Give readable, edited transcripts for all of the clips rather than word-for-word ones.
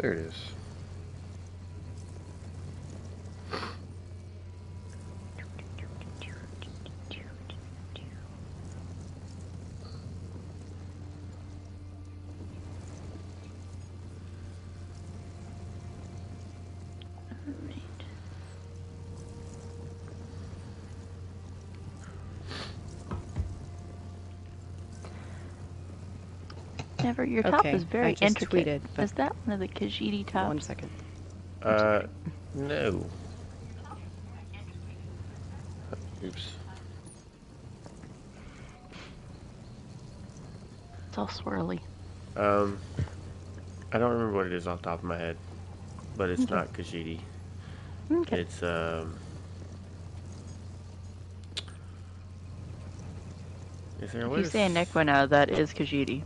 There it is. Never. Your top Okay, is very I just intricate. tweeted, but- Is that one of the Khajiit tops? 1 second. No. Oops. It's all swirly. I don't remember what it is off the top of my head, but it's Okay. not Khajiit. Okay. It's Is there a way If you say Nequina, that is Khajiit.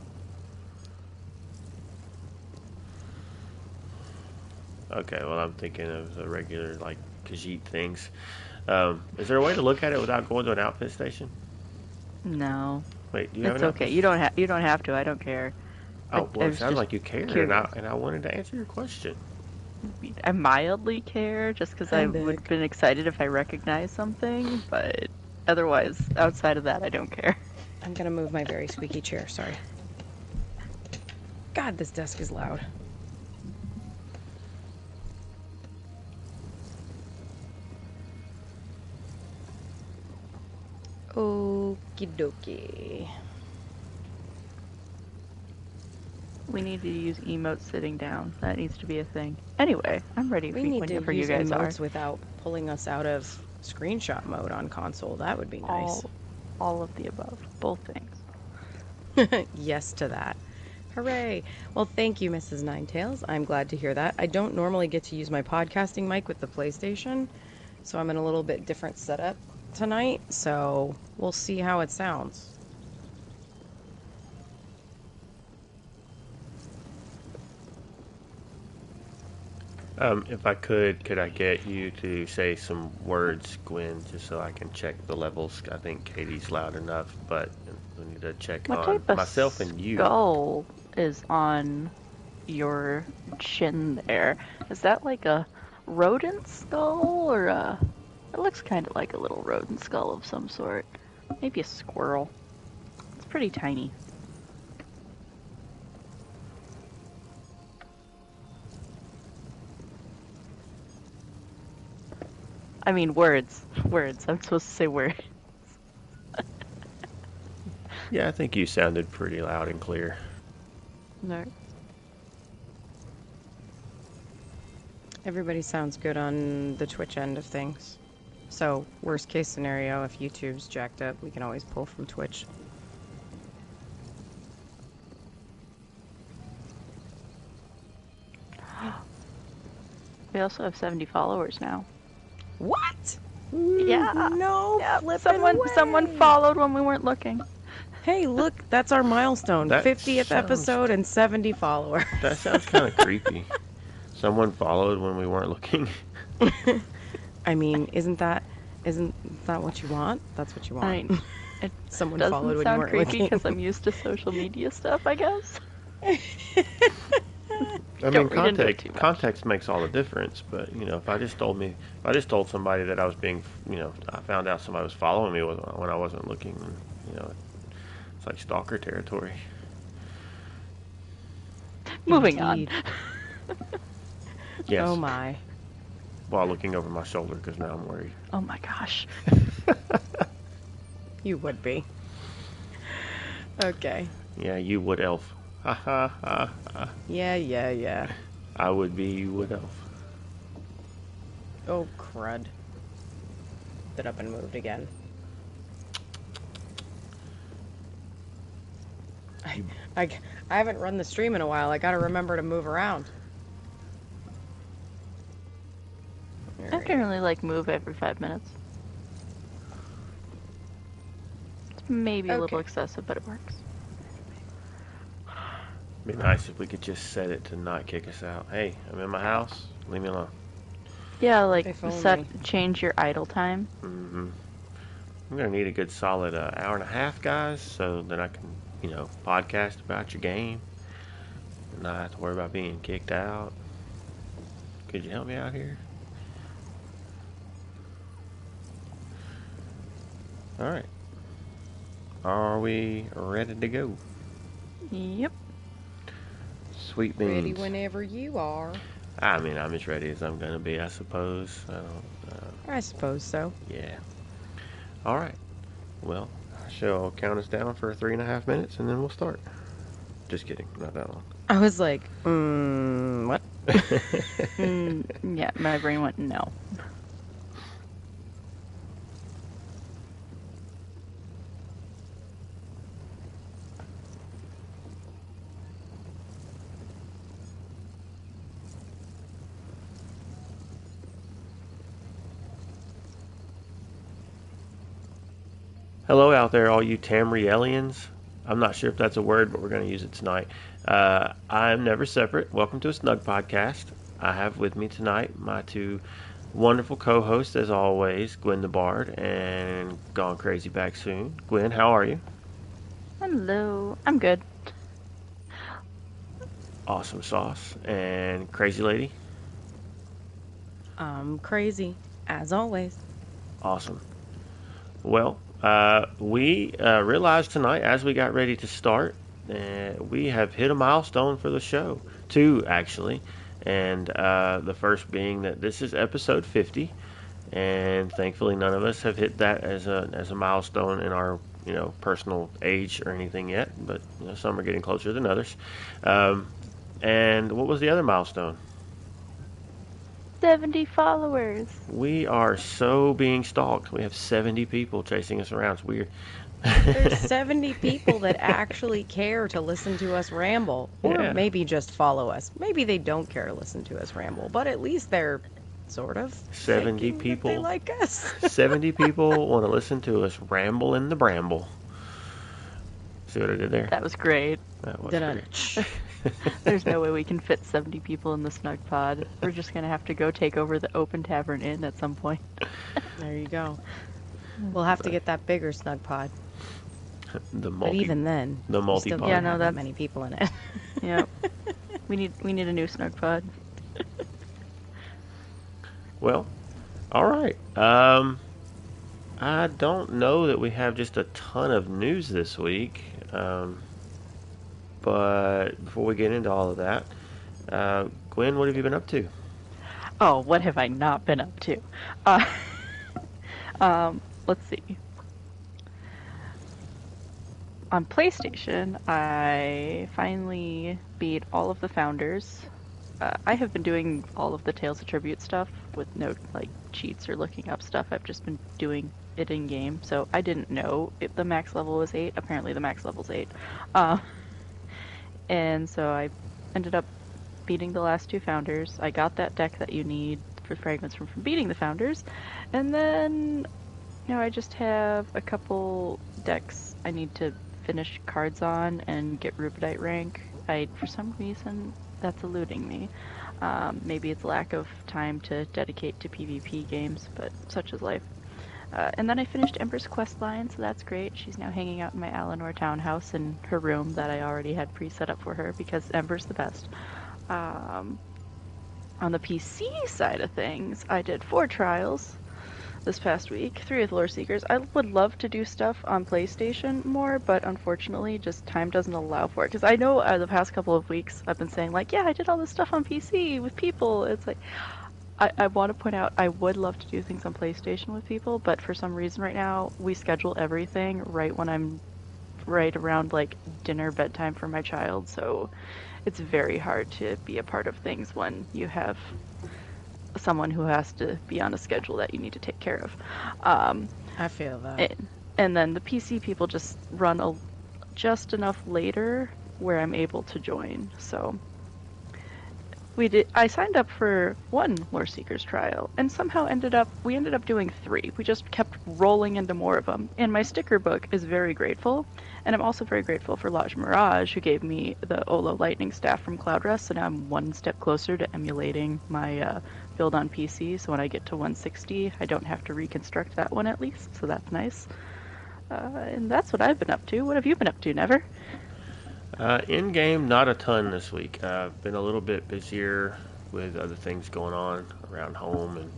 Okay, well, I'm thinking of the regular, like, Khajiit things. Is there a way to look at it without going to an outfit station? No. Wait, do you have It's an okay. outfit? You don't have to. I don't care. Oh, well, I it was sounds just like you care, curious. and I wanted to answer your question. I mildly care, just because I I'm would big. have been excited if I recognized something, but otherwise, outside of that, I don't care. I'm gonna move my very squeaky chair, sorry. God, this desk is loud. Okie dokie. We need to use emotes sitting down. That needs to be a thing. Anyway, I'm ready We need to whenever you use guys are. emotes without pulling us out of screenshot mode on console. That would be nice. All of the above. Both things. Yes to that. Hooray! Well, thank you, Mrs. Ninetails. I'm glad to hear that. I don't normally get to use my podcasting mic with the PlayStation, so I'm in a little bit different setup tonight, so we'll see how it sounds. If I could I get you to say some words, Gwen, just so I can check the levels? I think Katie's loud enough, but we need to check What on type of myself and you. skull is on your chin there? Is that like a rodent skull or a... It looks kind of like a little rodent skull of some sort. Maybe a squirrel. It's pretty tiny. I mean, words. Words. I'm supposed to say words. Yeah, I think you sounded pretty loud and clear. No. Everybody sounds good on the Twitch end of things. So, worst case scenario, if YouTube's jacked up, we can always pull from Twitch. We also have 70 followers now. What? Yeah. No, Yeah, flippin' someone way. followed when we weren't looking. Hey, look, that's our milestone. That 50th sounds- episode and 70 followers. That sounds kind of creepy. Someone followed when we weren't looking. I mean, isn't that what you want? That's what you want. I mean, it Someone doesn't followed when you sound weren't creepy looking. because I'm used to social media stuff, I guess. I Don't mean, read into it too much. context makes all the difference. But you know, if I just told somebody that I was being, I found out somebody was following me when I wasn't looking, it's like stalker territory. Moving on. Indeed. Yes. Oh my. While looking over my shoulder, because now I'm worried. Oh my gosh. You would be. Okay. Yeah, you would elf. Ha ha ha ha. Yeah. I would be, you would elf. Oh, crud. Stood up and moved again. I haven't run the stream in a while. I gotta remember to move around. I generally like move every 5 minutes. It's maybe a little Okay. excessive, but it works. Be nice if we could just set it to not kick us out. Hey, I'm in my house. Leave me alone. Yeah, like If only. change your idle time. Mm-hmm. I'm gonna need a good solid hour and a half, guys, so that I can, podcast about your game, and not have to worry about being kicked out. Could you help me out here? Alright. Are we ready to go? Yep. Sweet beans. Ready whenever you are. I mean, I'm as ready as I'm going to be, I suppose. I suppose so. Yeah. Alright. Well, I shall count us down for 3.5 minutes and then we'll start. Just kidding. Not that long. I was like, what? Yeah, my brain went no. Hello out there, all you Tamrielians. I'm not sure if that's a word, but we're going to use it tonight. I'm Never Separate. Welcome to A Snugpod Cast. I have with me tonight my two wonderful co-hosts, as always, Gwen the Bard and Gone Crazy Back Soon. Gwen, how are you? Hello. I'm good. Awesome Sauce. And Crazy Lady? I'm crazy, as always. Awesome. Well, we realized tonight, as we got ready to start, we have hit a milestone for the show. 2, actually. And the first being that this is episode 50. And thankfully, none of us have hit that as a milestone in our personal age or anything yet. But some are getting closer than others. And what was the other milestone? 70 followers. We are so being stalked. We have 70 people chasing us around. It's weird. There's 70 people that actually care to listen to us ramble. Or Yeah. maybe just follow us. Maybe they don't care to listen to us ramble, but at least they're sort of 70 thinking that people. they like us. 70 people want to listen to us ramble in the bramble. See what I did there? That was great. That was Dun-dun. great. There's no way we can fit 70 people in the Snug Pod. We're just gonna have to go take over the Open Tavern Inn at some point. There you go. We'll have to get that bigger snug pod. The But even then, the we multi still pod. don't Yeah, no, have that that's- many people in it. Yep. We need a new Snug Pod. Well, all right. I don't know that we have just a ton of news this week. But before we get into all of that, Gwen, what have you been up to? Oh, what have I not been up to? Let's see. On PlayStation, I finally beat all of the Founders. I have been doing all of the Tales of Tribute stuff with no cheats or looking up stuff. I've just been doing it in game, so I didn't know the max level was 8. Apparently, the max level's 8. And so I ended up beating the last 2 Founders. I got that deck that you need for fragments from beating the Founders, and then I just have a couple decks I need to finish cards on and get Rubedite rank. For some reason, that's eluding me. Maybe it's lack of time to dedicate to PvP games, but such is life. And then I finished Ember's quest line, so that's great. She's now hanging out in my Alinor townhouse in her room that I already had pre-set up for her because Ember's the best. On the PC side of things, I did 4 trials this past week, 3 with Lore Seekers. I would love to do stuff on PlayStation more, but unfortunately, just time doesn't allow for it. Because I know the past couple of weeks, I've been saying, yeah, I did all this stuff on PC with people. It's like, I want to point out, I would love to do things on PlayStation with people, but for some reason right now, we schedule everything right when I'm right around, dinner, bedtime for my child, so it's very hard to be a part of things when you have someone who has to be on a schedule that you need to take care of. I feel that. And then the PC people just run just enough later where I'm able to join, so I signed up for 1 Lore Seekers trial, and somehow we ended up doing 3. We just kept rolling into more of them. And my sticker book is very grateful, and I'm also very grateful for Lodge Mirage, who gave me the Olo Lightning Staff from Cloudrest, so now I'm one step closer to emulating my build on PC, so when I get to 160, I don't have to reconstruct that one at least, so that's nice. And that's what I've been up to. What have you been up to, Never? In game, not a ton this week. I've been a little bit busier with other things going on around home and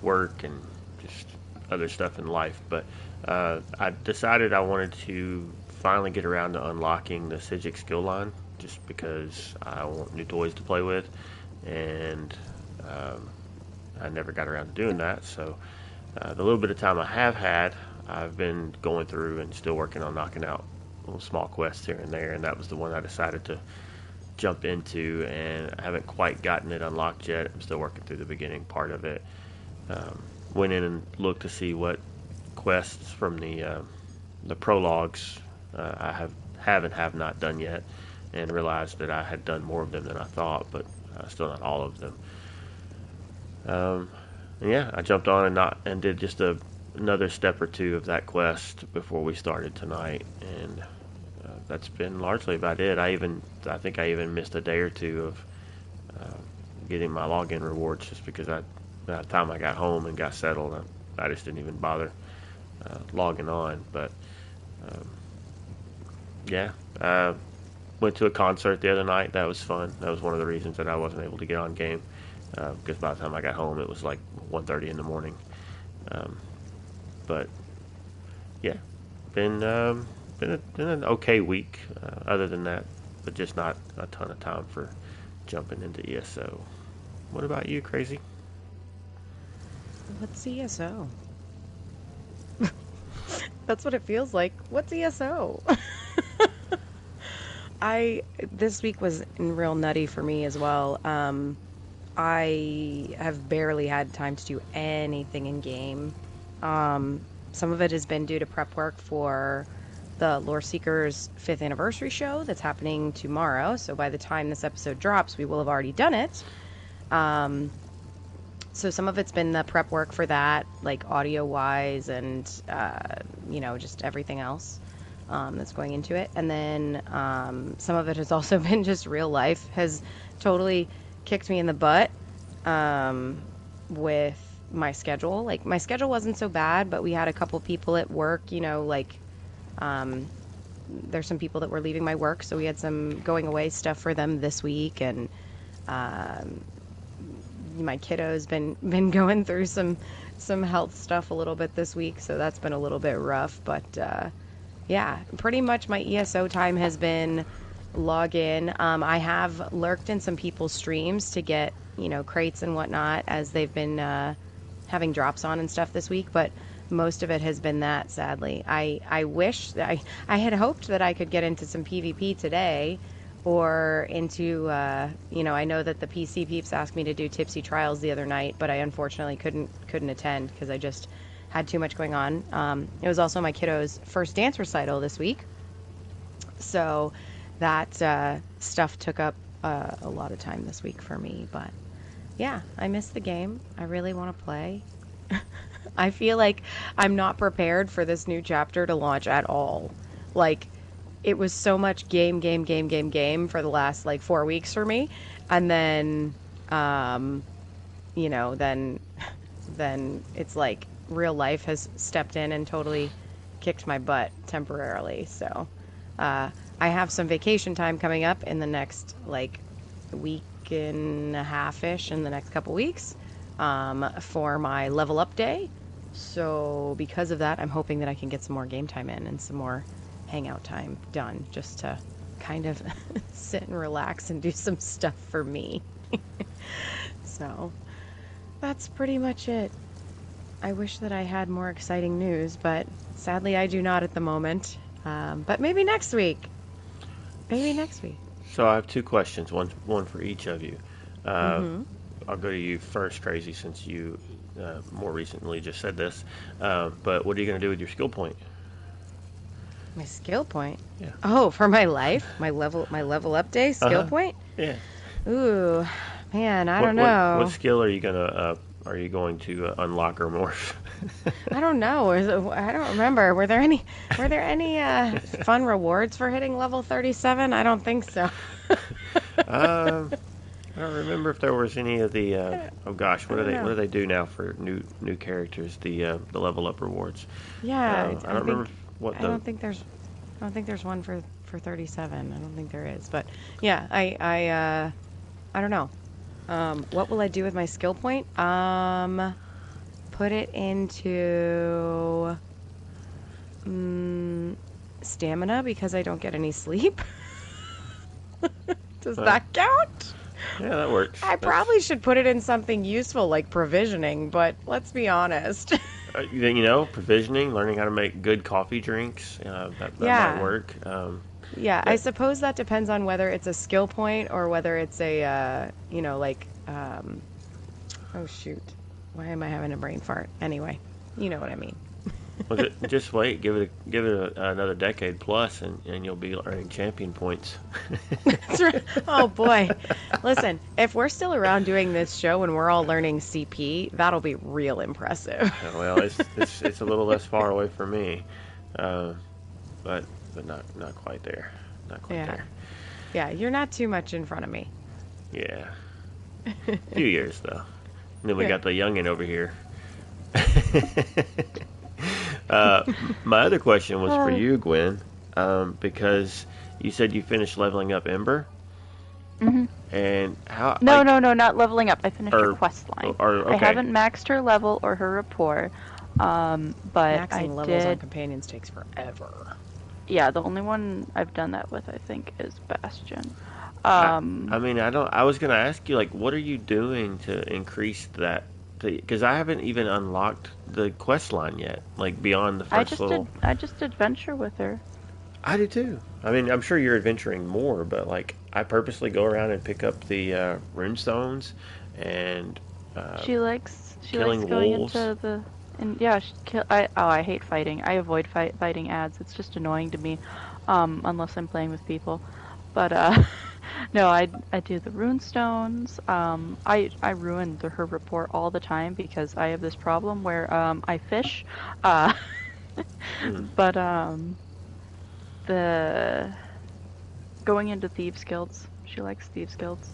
work and just other stuff in life. But I decided I wanted to finally get around to unlocking the Sigic skill line, just because I want new toys to play with, and I never got around to doing that. So the little bit of time I have had, I've been going through and still working on knocking out little small quests here and there, and that was the one I decided to jump into, and I haven't quite gotten it unlocked yet. I'm still working through the beginning part of it. Went in and looked to see what quests from the prologues I have not done yet, and realized that I had done more of them than I thought, but still not all of them. And yeah, I jumped on and did just another step or two of that quest before we started tonight, and that's been largely about it. I think I even missed a day or two of getting my login rewards, just because by the time I got home and got settled, I just didn't even bother logging on. But yeah, went to a concert the other night. That was fun. That was one of the reasons that I wasn't able to get on game, because by the time I got home, it was like 1:30 in the morning. But yeah, been an okay week, other than that, but just not a ton of time for jumping into ESO. What about you, Crazy? What's ESO? That's what it feels like. What's ESO? This week was real nutty for me as well. I have barely had time to do anything in game. Some of it has been due to prep work for the Lore Seekers 5th anniversary show that's happening tomorrow. So by the time this episode drops, we will have already done it. So some of it's been the prep work for that, like audio-wise and, just everything else that's going into it. And then some of it has also been just real life, has totally kicked me in the butt with my schedule. Like, my schedule wasn't so bad, but we had a couple people at work, there's some people that were leaving my work, so we had some going away stuff for them this week, and my kiddo's been going through some health stuff a little bit this week, so that's been a little bit rough. But yeah, pretty much my ESO time has been log in. I have lurked in some people's streams to get crates and whatnot as they've been having drops on and stuff this week, but most of it has been that, sadly. I wish that I had hoped that I could get into some PvP today, or into I know that the PC peeps asked me to do tipsy trials the other night, but I unfortunately couldn't attend because I just had too much going on. It was also my kiddo's first dance recital this week, so that stuff took up a lot of time this week for me. But yeah, I missed the game. I really want to play. I feel like I'm not prepared for this new chapter to launch at all. Like, it was so much game for the last 4 weeks for me, and then then it's like real life has stepped in and totally kicked my butt temporarily. So I have some vacation time coming up in the next week and a half-ish, in the next couple weeks, for my level up day. So because of that, I'm hoping that I can get some more game time in and some more hangout time done, just to kind of sit and relax and do some stuff for me. So that's pretty much it. I wish that I had more exciting news, but sadly I do not at the moment. But maybe next week. So I have two questions, one for each of you. I'll go to you first, Crazy, since you more recently just said this. But what are you going to do with your skill point? My skill point? Yeah. Oh, for my life? My level up day skill point? Yeah. Ooh, man, I don't know. What skill are you going to unlock or morph? I don't know. I don't remember. Were there any fun rewards for hitting level 37? I don't think so. I don't remember if there was any of the. Oh gosh, what do they do now for new characters? The level up rewards. Yeah, I don't remember what. I don't think there's one for 37. I don't think there is. But yeah, I don't know. What will I do with my skill point? Put it into stamina because I don't get any sleep. Does that count? Yeah, that works. I probably should put it in something useful like provisioning, but let's be honest. Provisioning, learning how to make good coffee drinks, that might work. Yeah, I suppose that depends on whether it's a skill point or whether it's a, oh shoot. Why am I having a brain fart? Anyway, you know what I mean. Well, just wait, give it another decade plus, and you'll be earning champion points. That's right. Oh boy, listen, if we're still around doing this show and we're all learning CP, that'll be real impressive. Well, it's a little less far away for me, but not quite there. Not quite there. Yeah, you're not too much in front of me. Yeah, a few years though. And then we got the youngin over here. My other question was for you, Gwen, because you said you finished leveling up Ember. Mm-hmm. And how? No, not leveling up. I finished her quest line. Okay. I haven't maxed her level or her rapport, but Maxing levels on companions takes forever. Yeah, the only one I've done that with, I think, is Bastion. I was gonna ask you, like, what are you doing to increase that? Because I haven't even unlocked the quest line yet, like beyond the first little. I just adventure with her. I do too. I mean, I'm sure you're adventuring more, but like, I purposely go around and pick up the rune stones, and she likes killing going wolves. into the. And yeah, I hate fighting. I avoid fighting ads. It's just annoying to me, unless I'm playing with people. But no, I do the rune stones. I ruin her rapport all the time because I have this problem where I fish. But the going into thieves guilds. She likes thieves guilds.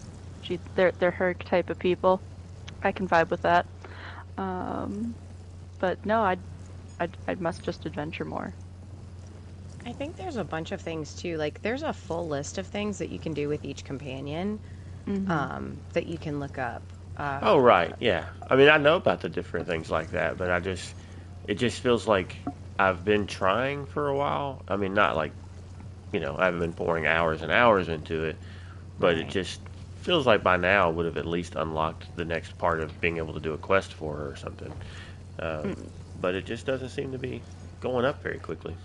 They're her type of people. I can vibe with that. But no, I must just adventure more. I think there's a bunch of things too. Like there's a full list of things that you can do with each companion, that you can look up. Oh right, yeah. I mean, I know about the different things like that, but it just feels like I've been trying for a while. I mean, not like, I haven't been pouring hours and hours into it, but It just feels like by now I would have at least unlocked the next part of being able to do a quest for her or something. But it just doesn't seem to be going up very quickly.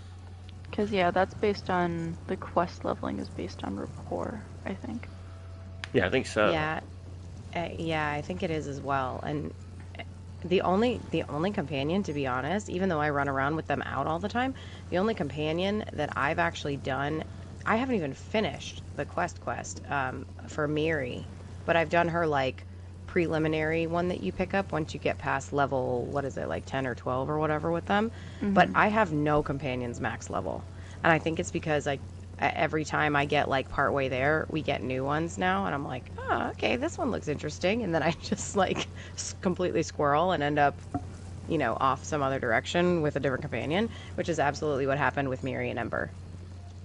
Because, that's based on, the quest leveling is based on rapport, I think. Yeah, I think so. Yeah, I think it is as well. And the only companion, to be honest, even though I run around with them out all the time, the only companion that I've actually done, I haven't even finished the quest for Miri, but I've done her, like, preliminary one that you pick up once you get past level, what is it, like 10 or 12 or whatever with them. But I have no companions max level, and I think it's because every time I get like partway there, we get new ones now, and I'm like, oh, okay, this one looks interesting, and then I just like completely squirrel and end up off some other direction with a different companion, which is absolutely what happened with Miri and Ember.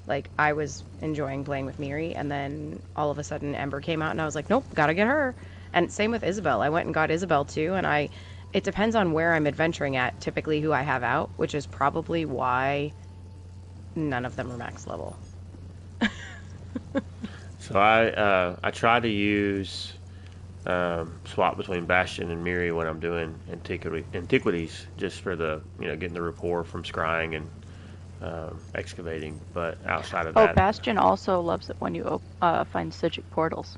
Like, I was enjoying playing with Miri, and then all of a sudden Ember came out, and I was like, nope, gotta get her. And same with Isabel. I went and got Isabel too, and it depends on where I'm adventuring at, typically who I have out, which is probably why none of them are max level. So I try to use swap between Bastion and Miri when I'm doing antiquities, just for the getting the rapport from scrying and excavating. But outside of that, Bastion also loves it when you find Sigic portals.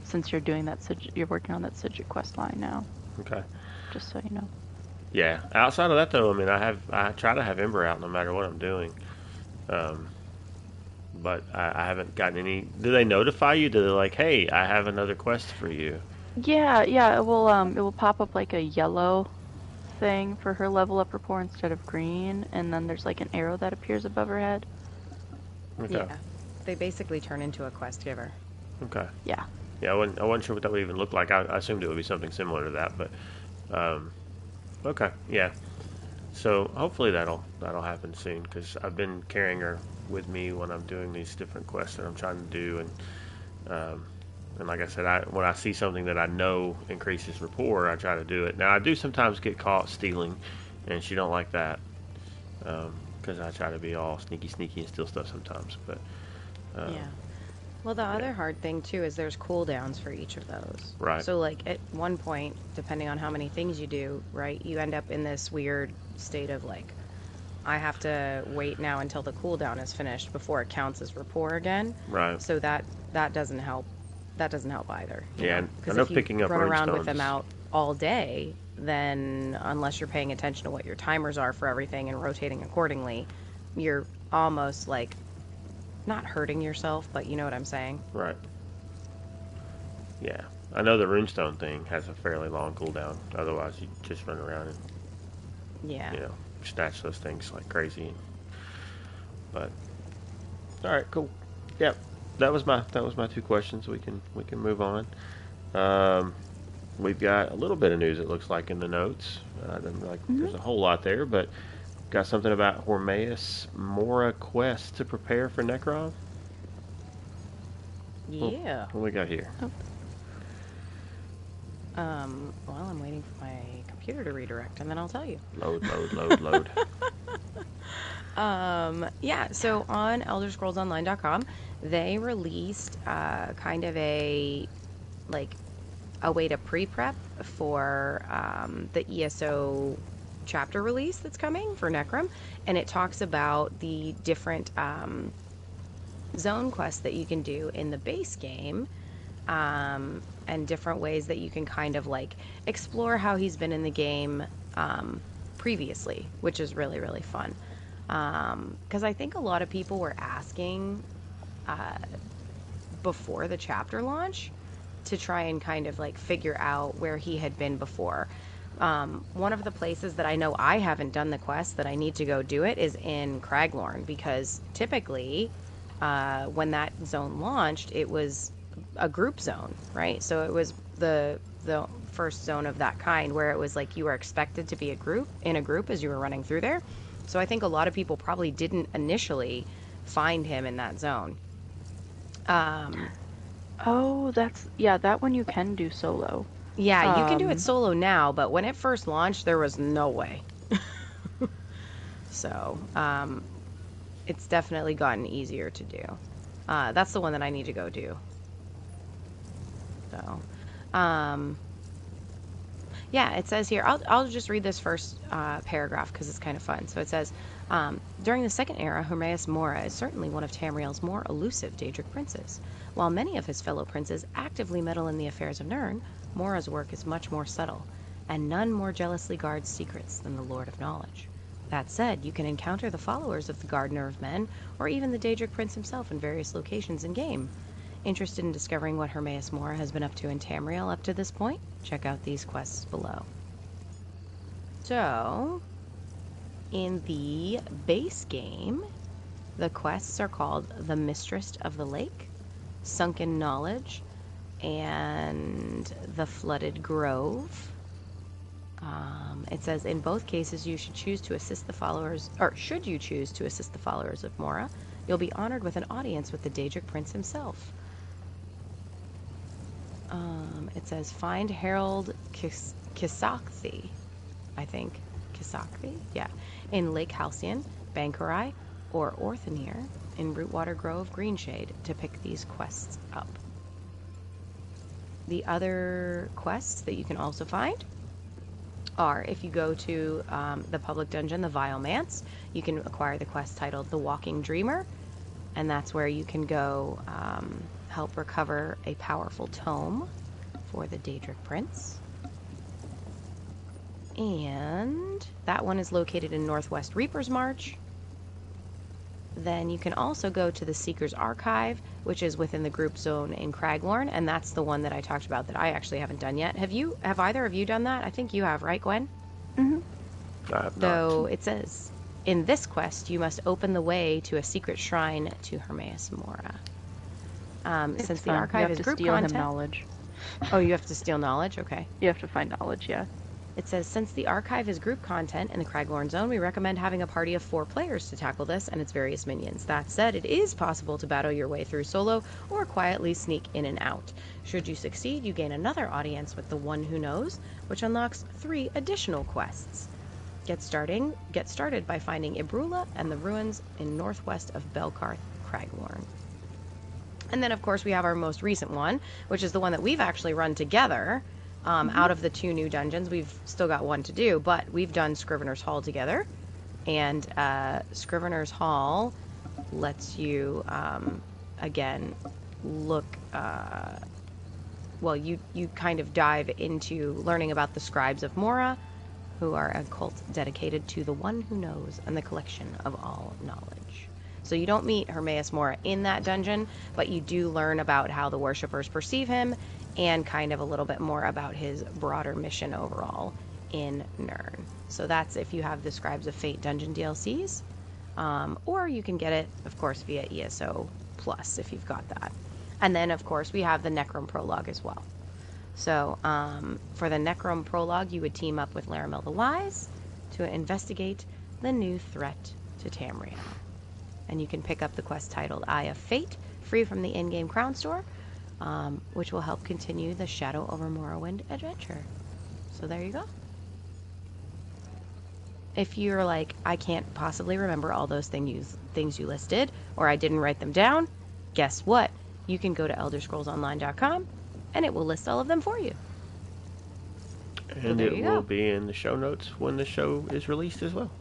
Since you're doing that, you're working on that Sigic quest line now. Okay. Just so you know. Yeah. Outside of that, though, I mean, I try to have Ember out no matter what I'm doing. But I haven't gotten any. Do they notify you? Do they like, hey, I have another quest for you? Yeah. It will pop up like a yellow thing for her level up rapport instead of green, and then there's like an arrow that appears above her head. Okay. Yeah. They basically turn into a quest giver. Okay. Yeah. Yeah, I wasn't sure what that would even look like. I assumed it would be something similar to that, but okay, yeah. So hopefully that'll happen soon, because I've been carrying her with me when I'm doing these different quests that I'm trying to do, and And like I said, when I see something that I know increases rapport, I try to do it. Now I do sometimes get caught stealing, and she don't like that because I try to be all sneaky and steal stuff sometimes. But Yeah. Well, the other hard thing too is there's cooldowns for each of those. Right. So like at one point, depending on how many things you do, right, you end up in this weird state of like, I have to wait now until the cooldown is finished before it counts as rapport again. Right. So that doesn't help. That doesn't help either. Yeah, Because I know if you picking up run around with runestones them out all day, then unless you're paying attention to what your timers are for everything and rotating accordingly, you're almost like not hurting yourself, but you know what I'm saying. Right. Yeah, I know the runestone thing has a fairly long cooldown. Otherwise, you just run around and Yeah. snatch those things like crazy. But all right, cool. Yep, that was my 2 questions. We can move on. We've got a little bit of news. It looks like in the notes. There's a whole lot there, but got something about Hormaeus Mora quest to prepare for Necron. Yeah. What we got here? Well, I'm waiting for my computer to redirect, and then I'll tell you. Load. Yeah, so on ElderScrollsOnline.com, they released kind of a way to pre-prep for the ESO chapter release that's coming for Necrom, and it talks about the different zone quests that you can do in the base game, and different ways that you can kind of like explore how he's been in the game previously, which is really, really fun. Because I think a lot of people were asking before the chapter launch to try and kind of like figure out where he had been before. One of the places that I know I haven't done the quest that I need to go do it is in Craglorn, because typically when that zone launched, it was a group zone, right? So it was the first zone of that kind where it was like you were expected to be in a group as you were running through there. So I think a lot of people probably didn't initially find him in that zone. Oh, that one you can do solo. Yeah, you can do it solo now, but when it first launched, there was no way. So, it's definitely gotten easier to do. That's the one that I need to go do. So, yeah, it says here, I'll just read this first paragraph because it's kind of fun. So it says, during the Second Era, Hormaeus Mora is certainly one of Tamriel's more elusive Daedric princes. While many of his fellow princes actively meddle in the affairs of Nirn, Mora's work is much more subtle, and none more jealously guards secrets than the Lord of Knowledge. That said, you can encounter the followers of the Gardener of Men, or even the Daedric Prince himself in various locations in-game. Interested in discovering what Hormaeus Mora has been up to in Tamriel up to this point? Check out these quests below. So, in the base game, the quests are called The Mistress of the Lake, Sunken Knowledge, and The Flooded Grove. It says, in both cases, you should choose to assist the followers, or should you choose to assist the followers of Mora, you'll be honored with an audience with the Daedric Prince himself. It says, find Harold Kisakthi, I think. Kisakthi? Yeah. In Lake Halcyon, Bankurai, or Orthanir in Rootwater Grove, Greenshade to pick these quests up. The other quests that you can also find are, if you go to the public dungeon, the Vile Manse, you can acquire the quest titled The Walking Dreamer, and that's where you can go help recover a powerful tome for the Daedric Prince. And that one is located in Northwest Reaper's March. Then you can also go to the Seeker's Archive, which is within the group zone in Craglorn, and that's the one that I talked about that I actually haven't done yet. Have either of you done that? I think you have, right, Gwen? Mm-hmm. I have not. Though it says, in this quest, you must open the way to a secret shrine to Hormaeus Mora. Since the archive is group steal content. him knowledge. Oh, you have to steal knowledge? Okay. You have to find knowledge, yeah. It says, since the archive is group content in the Craglorn Zone, we recommend having a party of 4 players to tackle this and its various minions. That said, it is possible to battle your way through solo or quietly sneak in and out. Should you succeed, you gain another audience with the One Who Knows, which unlocks 3 additional quests. Get started by finding Ibrula and the ruins in northwest of Belkarth, Craglorn. And then, of course, we have our most recent one, which is the one that we've actually run together. Out of the 2 new dungeons, we've still got 1 to do, but we've done Scrivener's Hall together. And Scrivener's Hall lets you, again, look, you kind of dive into learning about the Scribes of Mora, who are a cult dedicated to the One Who Knows and the collection of all knowledge. So you don't meet Hermaeus Mora in that dungeon, but you do learn about how the worshippers perceive him and kind of a little bit more about his broader mission overall in Nirn. So that's if you have the Scribes of Fate dungeon DLCs, or you can get it, of course, via ESO Plus if you've got that. And then, of course, we have the Necrom Prologue as well. So for the Necrom Prologue, you would team up with Laramil the Wise to investigate the new threat to Tamriel. And you can pick up the quest titled Eye of Fate, free from the in-game crown store, which will help continue the Shadow over Morrowind adventure. So there you go. If you're like, I can't possibly remember all those things you listed, or I didn't write them down, guess what? You can go to ElderScrollsOnline.com, and it will list all of them for you. And it will be in the show notes when the show is released as well.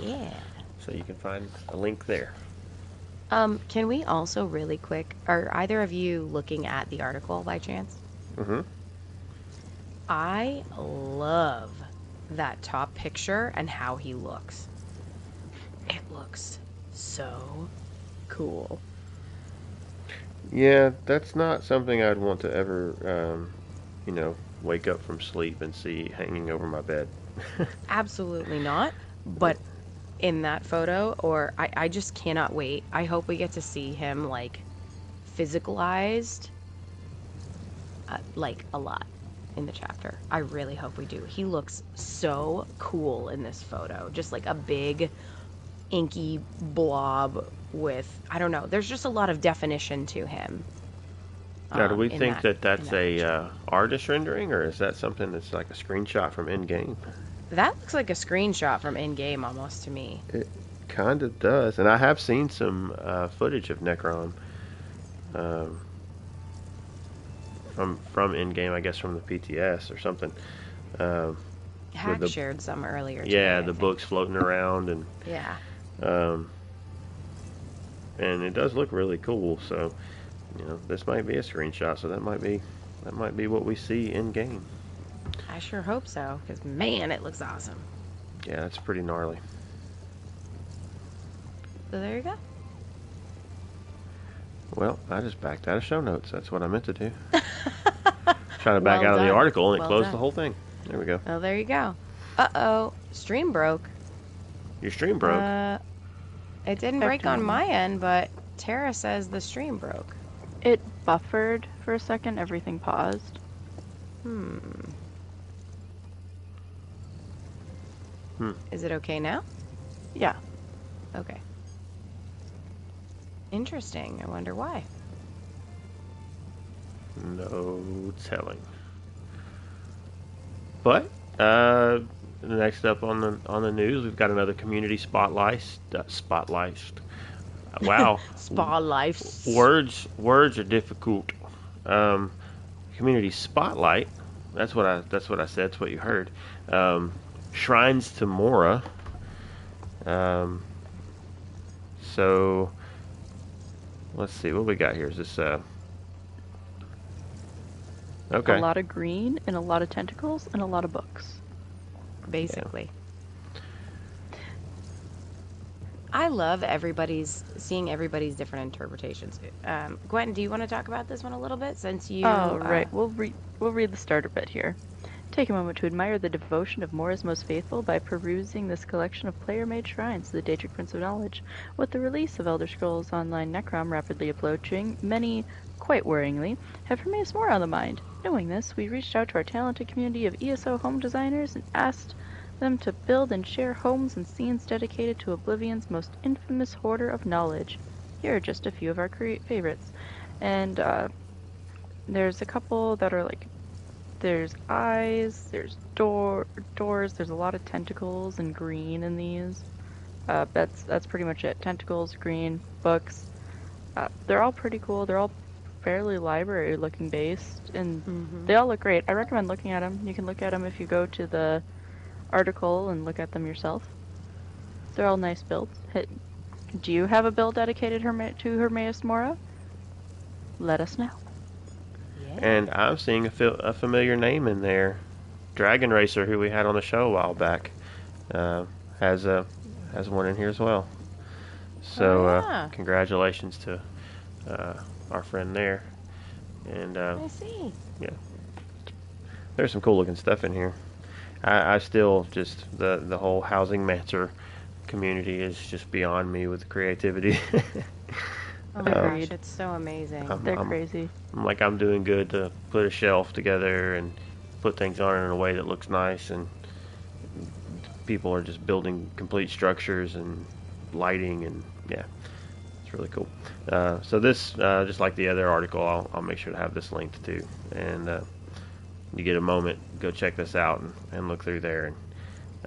Yeah. So you can find a link there. Can we also really quick, are either of you looking at the article by chance? Mm-hmm. I love that top picture and how he looks. It looks so cool. Yeah, that's not something I'd want to ever, wake up from sleep and see hanging over my bed. Absolutely not. But in that photo, or I just cannot wait. I hope we get to see him, like, physicalized, like, a lot in the chapter. I really hope we do. He looks so cool in this photo. Just like a big, inky blob with, I don't know, there's just a lot of definition to him. Now, do we think that that's a artist rendering, or is that something that's like a screenshot from in-game? That looks like a screenshot from in-game almost to me. It kind of does. And I have seen some footage of Necrom from in-game, I guess from the PTS or something. Hack shared some earlier today, yeah, the books floating around. And yeah. And it does look really cool. So, this might be a screenshot. So that might be what we see in-game. I sure hope so, because, man, it looks awesome. Yeah, that's pretty gnarly. So there you go. Well, I just backed out of show notes. That's what I meant to do. Trying to back out of the done. article, and it Well closed done. the whole thing. There we go. Oh, there you go. Uh-oh. Stream broke. Your stream broke. It didn't break on my end, but Tara says the stream broke. It buffered for a second. Everything paused. Is it okay now? Yeah. Okay. Interesting. I wonder why. No telling. But next up on the news, we've got another community spotlight. Wow. Spotlight. Words are difficult. Community spotlight. That's what I said. That's what you heard. Shrines to Mora. So let's see what we got here. Is this okay? A lot of green and a lot of tentacles and a lot of books. Basically. I love seeing everybody's different interpretations. Gwen, do you want to talk about this one a little bit since you? Oh, right. We'll read the starter bit here. Take a moment to admire the devotion of Mora's most faithful by perusing this collection of player-made shrines to the Daedric Prince of Knowledge. With the release of Elder Scrolls Online Necrom rapidly approaching, many, quite worryingly, have Hermaeus Mora on the mind. Knowing this, we reached out to our talented community of ESO home designers and asked them to build and share homes and scenes dedicated to Oblivion's most infamous hoarder of knowledge. Here are just a few of our favorites. And there's a couple that are like, there's eyes, there's doors, there's a lot of tentacles and green in these. That's pretty much it. Tentacles, green, books. They're all pretty cool. They're all fairly library looking based, and they all look great. I recommend looking at them. You can look at them if you go to the article and look at them yourself. They're all nice builds. Do you have a build dedicated to Hermaeus Mora? Let us know. And I'm seeing a familiar name in there. Dragon Racer, who we had on the show a while back, has one in here as well. So congratulations to our friend there. And I see. Yeah, there's some cool looking stuff in here. I still just the whole housing mancer community is just beyond me with the creativity. Oh my gosh, it's so amazing. They're crazy. I'm doing good to put a shelf together and put things on it in a way that looks nice, and people are just building complete structures and lighting, and yeah, it's really cool. So this, just like the other article, I'll make sure to have this linked too, and you get a moment, go check this out and look through there,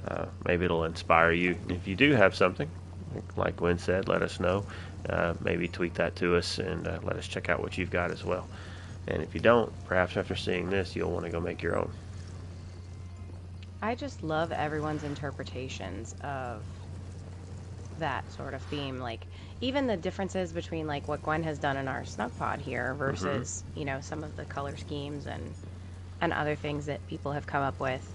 and maybe it'll inspire you. If you do have something, like Gwen said, let us know. Maybe tweet that to us and let us check out what you've got as well. And if you don't, perhaps after seeing this, you'll want to go make your own. I just love everyone's interpretations of that sort of theme. Like, even the differences between like what Gwen has done in our Snugpod here versus, you know, some of the color schemes and other things that people have come up with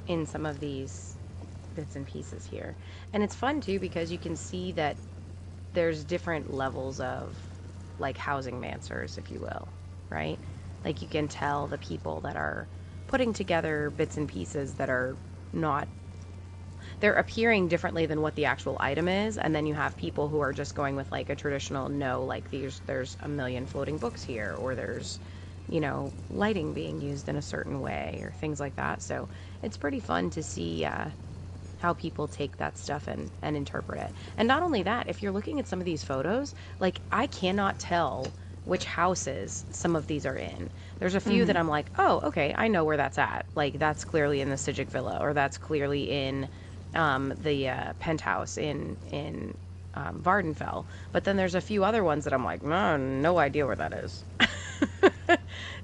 in some of these bits and pieces here. And it's fun too because you can see that there's different levels of like housing mancers, if you will, right? Like you can tell the people that are putting together bits and pieces that are not, they're appearing differently than what the actual item is, and then you have people who are just going with like a traditional, no, like there's a million floating books here, or there's, you know, lighting being used in a certain way, or things like that. So it's pretty fun to see how people take that stuff and interpret it. And not only that, if you're looking at some of these photos, like I cannot tell which houses some of these are in. There's a few that I'm like, oh, okay, I know where that's at. Like that's clearly in the Sijic Villa, or that's clearly in the penthouse in Vardenfell. But then there's a few other ones that I'm like, no idea where that is.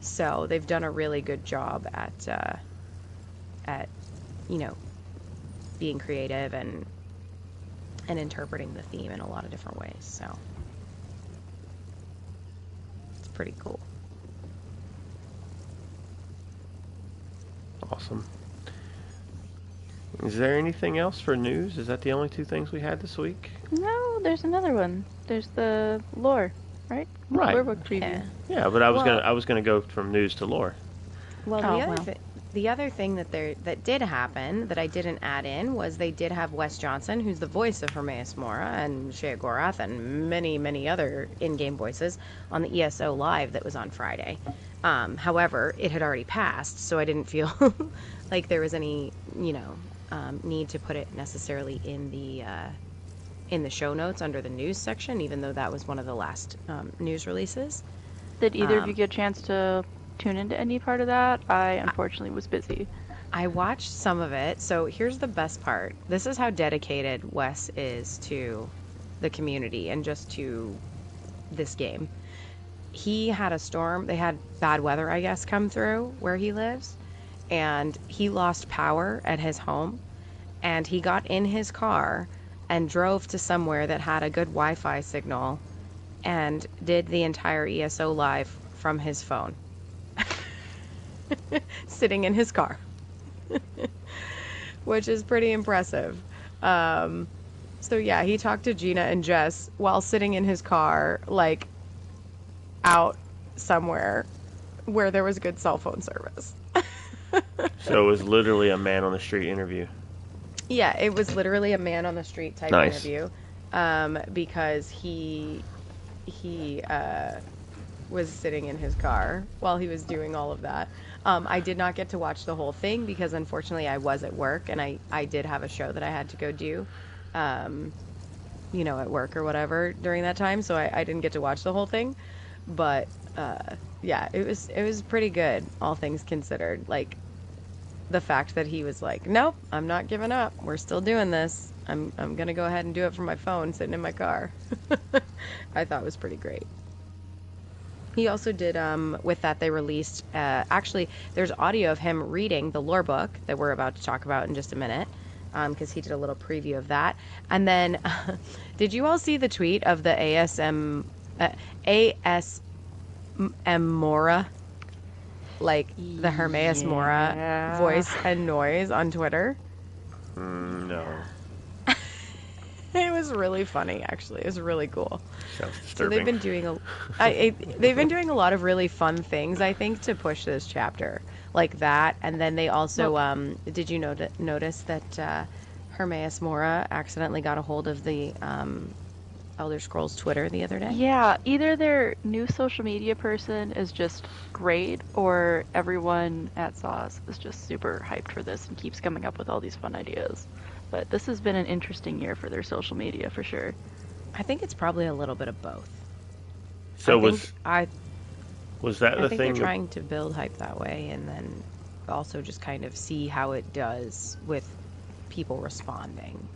So they've done a really good job at you know, being creative and interpreting the theme in a lot of different ways. So it's pretty cool. Awesome. Is there anything else for news? Is that the only two things we had this week? No, there's another one. There's the lore, right? Right. Lore book preview. Yeah, but I was gonna go from news to lore. Well, the other thing that did happen that I didn't add in was they did have Wes Johnson, who's the voice of Hermaeus Mora and Shea Gorath and many, many other in-game voices, on the ESO Live that was on Friday. However, it had already passed, so I didn't feel like there was any, you know, need to put it necessarily in the show notes under the news section, even though that was one of the last news releases. Did either of you get a chance to tune into any part of that? I unfortunately was busy. I watched some of it. So here's the best part. This is how dedicated Wes is to the community and just to this game. He had a storm. They had bad weather, I guess, come through where he lives. And he lost power at his home. And he got in his car and drove to somewhere that had a good Wi-Fi signal and did the entire ESO Live from his phone. Sitting in his car. Which is pretty impressive. So yeah, he talked to Gina and Jess while sitting in his car, like out somewhere where there was good cell phone service. So it was literally a man on the street interview. Yeah, it was literally a man on the street type Nice. interview, because he was sitting in his car while he was doing all of that. I did not get to watch the whole thing because unfortunately I was at work and I did have a show that I had to go do, at work or whatever during that time, so I didn't get to watch the whole thing. But yeah, it was pretty good, all things considered. Like, the fact that he was like, nope, I'm not giving up. We're still doing this. I'm gonna go ahead and do it from my phone sitting in my car. I thought was pretty great. He also did, with that, they released, actually, there's audio of him reading the lore book that we're about to talk about in just a minute, because he did a little preview of that. And then, did you all see the tweet of the ASM Mora? Like, the Hermaeus Mora voice and noise on Twitter? No. It was really funny, actually. It was really cool. Sounds So disturbing. they've been doing a lot of really fun things, I think, to push this chapter, like that. And then they also, did you notice that Hermaeus Mora accidentally got a hold of the Elder Scrolls Twitter the other day? Yeah, either their new social media person is just great, or everyone at Sauce is just super hyped for this and keeps coming up with all these fun ideas. But this has been an interesting year for their social media, for sure. I think it's probably a little bit of both. So I was that the think thing? they're trying to build hype that way, and then also just kind of see how it does with people responding,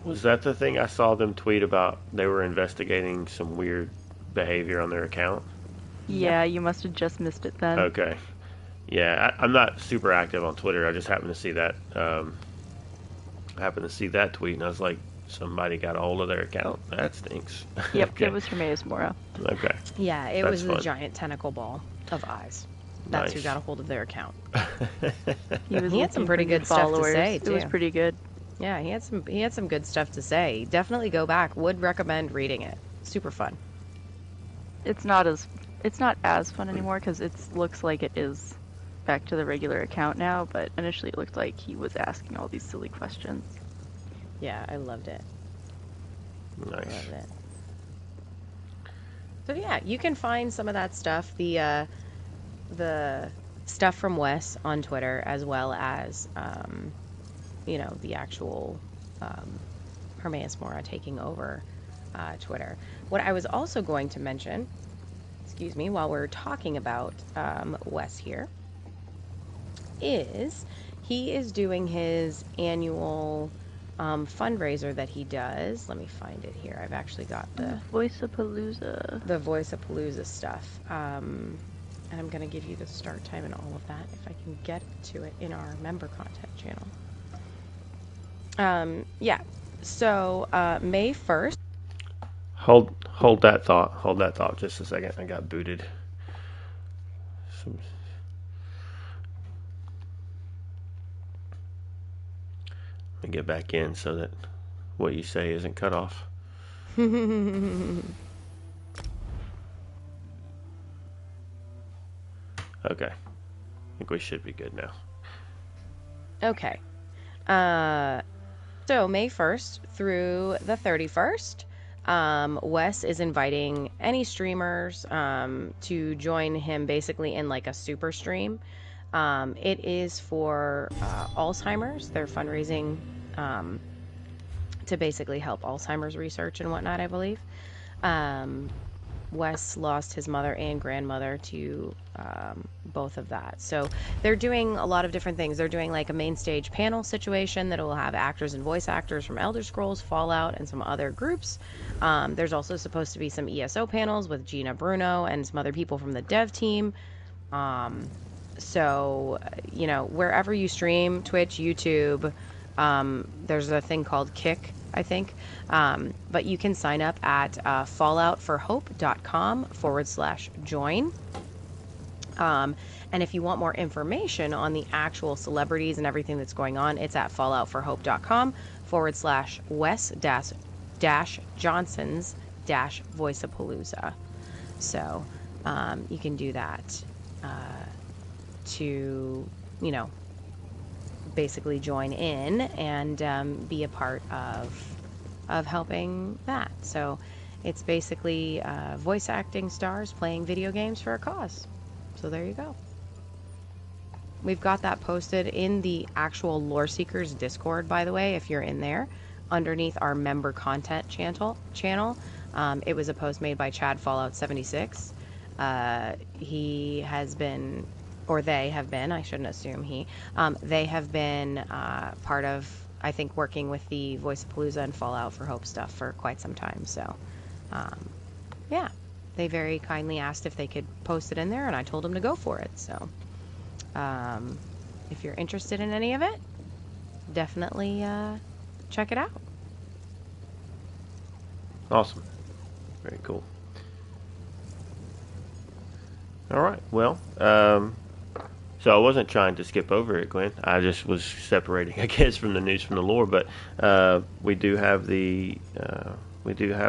Was that the thing I saw them tweet about? They were investigating some weird behavior on their account. Yeah, you must have just missed it then. Okay. Yeah, I'm not super active on Twitter. I just happened to see that. Tweet, and I was like, somebody got a hold of their account. That stinks. Yep, Okay. it was Hermaeus Mora. Okay. Yeah, it That's was the fun. giant tentacle ball of eyes. That's who Nice. got a hold of their account. He was He had some looking pretty for good new stuff to followers. say, It was too. pretty good. Yeah, he had some good stuff to say. Definitely go back. Would recommend reading it. Super fun. It's not as fun anymore because it looks like it is back to the regular account now, but initially it looked like he was asking all these silly questions. Yeah, I loved it. Nice. Loved it. So yeah, you can find some of that stuff, the stuff from Wes on Twitter, as well as the actual Hermaeus Mora taking over Twitter. What I was also going to mention, while we're talking about Wes here, is he is doing his annual fundraiser that he does. Let me find it here. I've actually got the Voice-a-palooza. Voice-a-palooza stuff. And I'm going to give you the start time and all of that if I can get to it in our member content channel. Yeah. So May 1st. Hold that thought. Hold that thought just a second. I got booted. Let me get back in so that what you say isn't cut off. Okay. I think we should be good now. Okay. So May 1st through the 31st, Wes is inviting any streamers to join him basically in like a super stream. It is for Alzheimer's. They're fundraising to basically help Alzheimer's research and whatnot, I believe. Wes lost his mother and grandmother to both of that. So they're doing a lot of different things. They're doing like a main stage panel situation that will have actors and voice actors from Elder Scrolls, Fallout, and some other groups. There's also supposed to be some ESO panels with Gina Bruno and some other people from the dev team. So, wherever you stream, Twitch, YouTube, there's a thing called Kick, I think. But you can sign up at falloutforhope.com/join. And if you want more information on the actual celebrities and everything that's going on, it's at falloutforhope.com/Wes-Johnson's-Voiceapalooza. So you can do that to, basically join in and be a part of helping that. So it's basically voice acting stars playing video games for a cause. So there you go. We've got that posted in the actual Lore Seekers Discord, by the way, if you're in there, underneath our member content channel. It was a post made by Chad Fallout 76. He has been, or they have been, I shouldn't assume he, they have been part of, I think, working with the Voicepalooza and Fallout for Hope stuff for quite some time. So, yeah, they very kindly asked if they could post it in there, and I told them to go for it. So, if you're interested in any of it, definitely check it out. Awesome. Very cool. All right. Well, so I wasn't trying to skip over it, Gwen. I just was separating, I guess, from the news from the lore. But we do have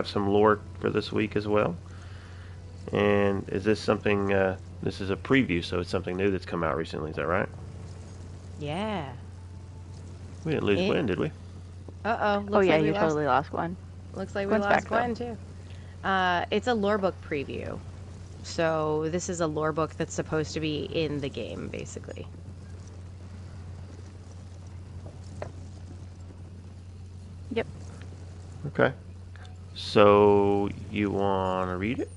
some lore for this week as well. And is this something? This is a preview, so it's something new that's come out recently. Is that right? Yeah. We didn't lose Gwen, did we? Uh-oh. Oh yeah, you totally lost one. Looks like we Gwen's lost back, Gwen too. It's a lore book preview. So this is a lore book that's supposed to be in the game, basically. Yep. Okay. So you want to read it?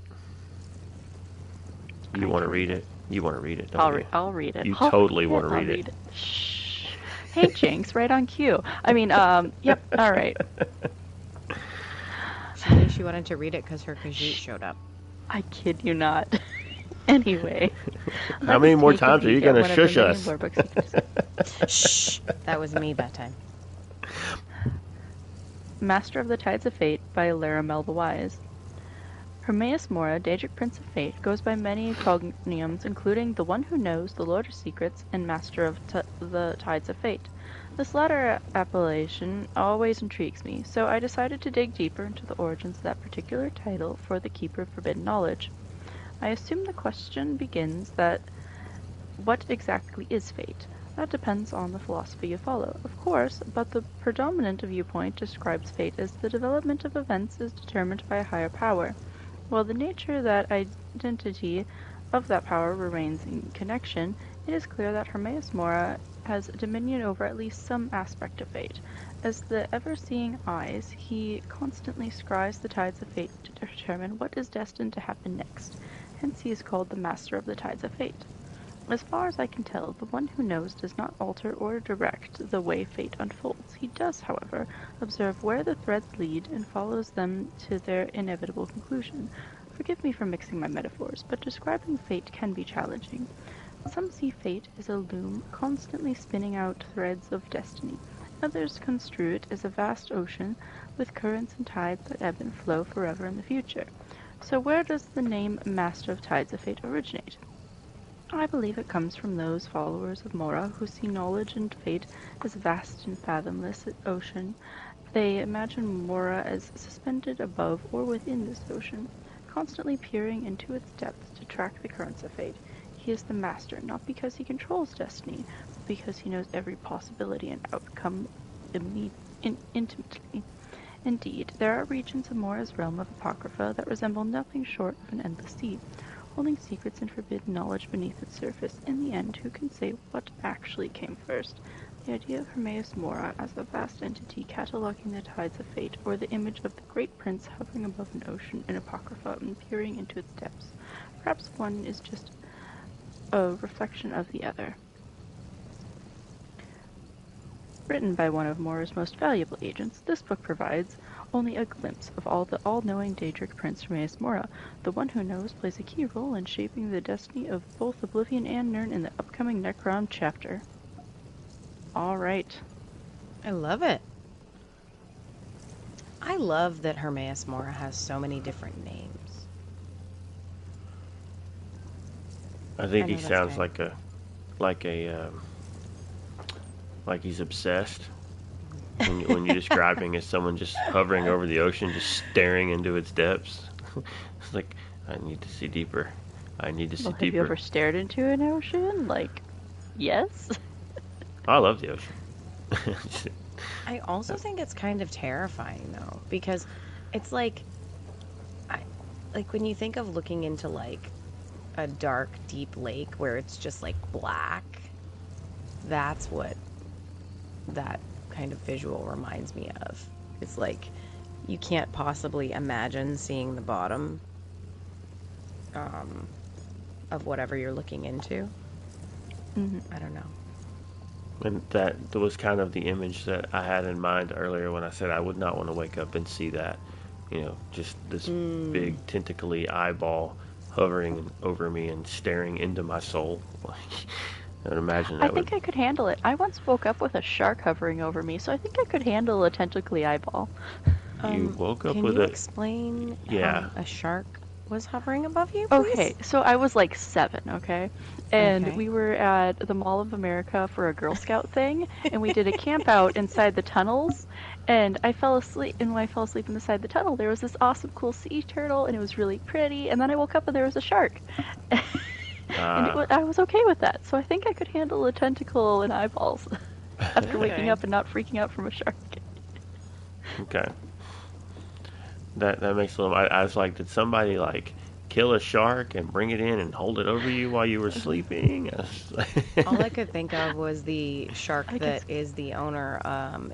You want to read it? You want to read it, don't you? I'll read it. You Oh, totally want to I'll read it. Shh. Hey, Jinx, right on cue. I mean, yep, all right. She knew she wanted to read it because her Khajiit showed up. I kid you not. Anyway. How many more times are you going to shush us? Shh. That was me that time. Master of the Tides of Fate by Laramel the Wise. Hermaeus Mora, Daedric Prince of Fate, goes by many cognomes, including the One Who Knows, the Lord of Secrets, and Master of the Tides of Fate. This latter appellation always intrigues me, so I decided to dig deeper into the origins of that particular title for the Keeper of Forbidden Knowledge. I assume the question begins that what exactly is fate? That depends on the philosophy you follow, of course, but the predominant viewpoint describes fate as the development of events is determined by a higher power. While the nature that identity of that power remains in connection, it is clear that Hermaeus Mora has dominion over at least some aspect of fate. As the ever-seeing eyes, he constantly scries the tides of fate to determine what is destined to happen next. Hence he is called the Master of the Tides of Fate. As far as I can tell, the One Who Knows does not alter or direct the way fate unfolds. He does, however, observe where the threads lead and follows them to their inevitable conclusion. Forgive me for mixing my metaphors, but describing fate can be challenging. Some see fate as a loom constantly spinning out threads of destiny. Others construe it as a vast ocean with currents and tides that ebb and flow forever in the future. So where does the name Master of Tides of Fate originate? I believe it comes from those followers of Mora who see knowledge and fate as vast and fathomless ocean. They imagine Mora as suspended above or within this ocean, constantly peering into its depths to track the currents of fate. He is the master, not because he controls destiny, but because he knows every possibility and outcome intimately. Indeed, there are regions of Mora's realm of Apocrypha that resemble nothing short of an endless sea, holding secrets and forbidden knowledge beneath its surface. In the end, who can say what actually came first? The idea of Hermaeus Mora as a vast entity cataloging the tides of fate, or the image of the great prince hovering above an ocean in Apocrypha and peering into its depths. Perhaps one is just a reflection of the other. Written by one of Mora's most valuable agents, this book provides only a glimpse of the all-knowing Daedric Prince Hermaeus Mora. The One Who Knows plays a key role in shaping the destiny of both Oblivion and Nirn in the upcoming Necron chapter. Alright. I love it. I love that Hermaeus Mora has so many different names. I think he sounds like he's obsessed. When you're describing as someone just hovering over the ocean, just staring into its depths. It's like, I need to see deeper. I need to see Well, have you deeper. ever stared into an ocean? Like, yes? I love the ocean. I also think it's kind of terrifying though, because it's like, like when you think of looking into like a dark, deep lake where it's just like black, that's what that kind of visual reminds me of. It's like you can't possibly imagine seeing the bottom of whatever you're looking into. Mm-hmm. I don't know. And that was kind of the image that I had in mind earlier when I said I would not want to wake up and see that. Just this big tentacly eyeball hovering over me and staring into my soul. I would imagine that I think I could handle it. I once woke up with a shark hovering over me, so I think I could handle a tentacly eyeball. You woke up Can with you a... explain Yeah. how a shark was hovering above you, please? Okay, so I was like 7, okay? And Okay. we were at the Mall of America for a Girl Scout thing, and we did a camp out inside the tunnels, and I fell asleep, and when I fell asleep inside the tunnel, there was this awesome cool sea turtle, and it was really pretty, and then I woke up and there was a shark. And I was okay with that, so I think I could handle a tentacle and eyeballs after waking Okay. up and not freaking out from a shark. Okay. That makes a little... I was like, did somebody like kill a shark and bring it in and hold it over you while you were sleeping? All I could think of was the shark I that guess- is the owner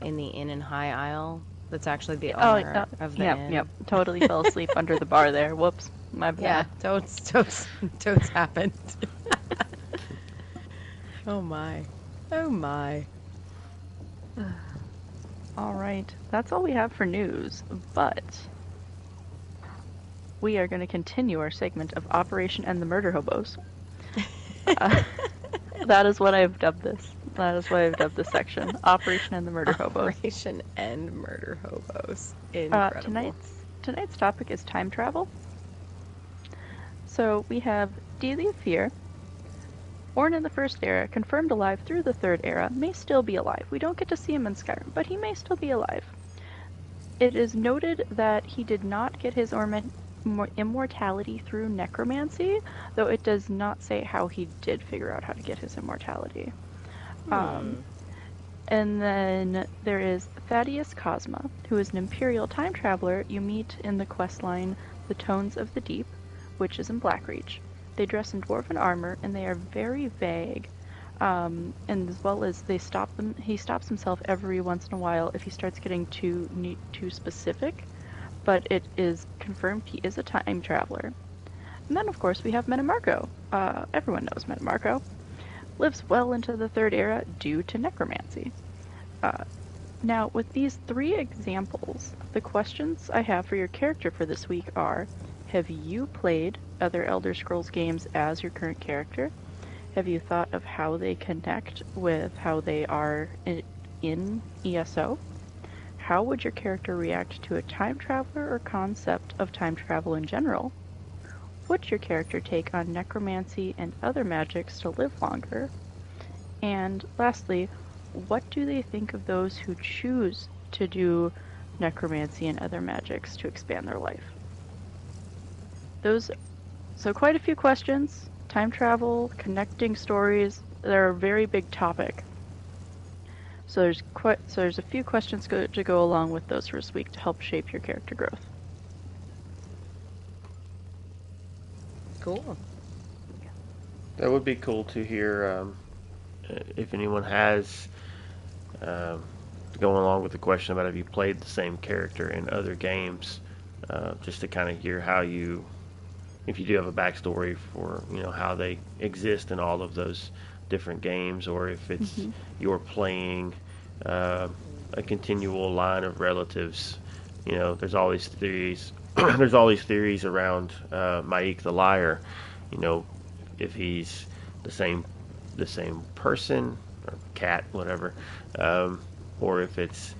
in the Inn and High Aisle. That's actually the Oh, owner of the inn. yep. Totally fell asleep under the bar there. Whoops, my Yeah, bad. totes happened. Oh my. Oh my. All right, that's all we have for news, but we are going to continue our segment of Operation End the Murder Hobos. That is what I've dubbed this. That is what I've dubbed this section. Operation End the Murder Hobos. Operation End Murder Hobos. Incredible. Tonight's topic is time travel. So we have Dealey of Fear, born in the First Era, confirmed alive through the Third Era, may still be alive. We don't get to see him in Skyrim, but he may still be alive. It is noted that he did not get his immortality through necromancy, though it does not say how he did figure out how to get his immortality. And then there is Thaddeus Cosma, who is an Imperial time traveler you meet in the questline The Tones of the Deep, which is in Blackreach. They dress in dwarven armor, and they are very vague. And as well as he stops himself every once in a while if he starts getting too specific. But it is confirmed he is a time traveler. And then, of course, we have Metamarco. Everyone knows Metamarco. Lives well into the Third Era due to necromancy. Now, with these 3 examples, the questions I have for your character for this week are: have you played other Elder Scrolls games as your current character? Have you thought of how they connect with how they are in ESO? How would your character react to a time traveler or concept of time travel in general? What's your character take on necromancy and other magics to live longer? And lastly, what do they think of those who choose to do necromancy and other magics to expand their life? So quite a few questions. Time travel, connecting stories, they're a very big topic. So there's a few questions to go along with those for this week to help shape your character growth. Cool. That would be cool to hear if anyone has, going along with the question about have you played the same character in other games, just to kind of hear how you, if you do have a backstory for how they exist in all of those different games, or if it's you're playing a continual line of relatives. There's all these theories. There's all these theories around Maik the Liar. If he's the same person or cat, whatever, or if it's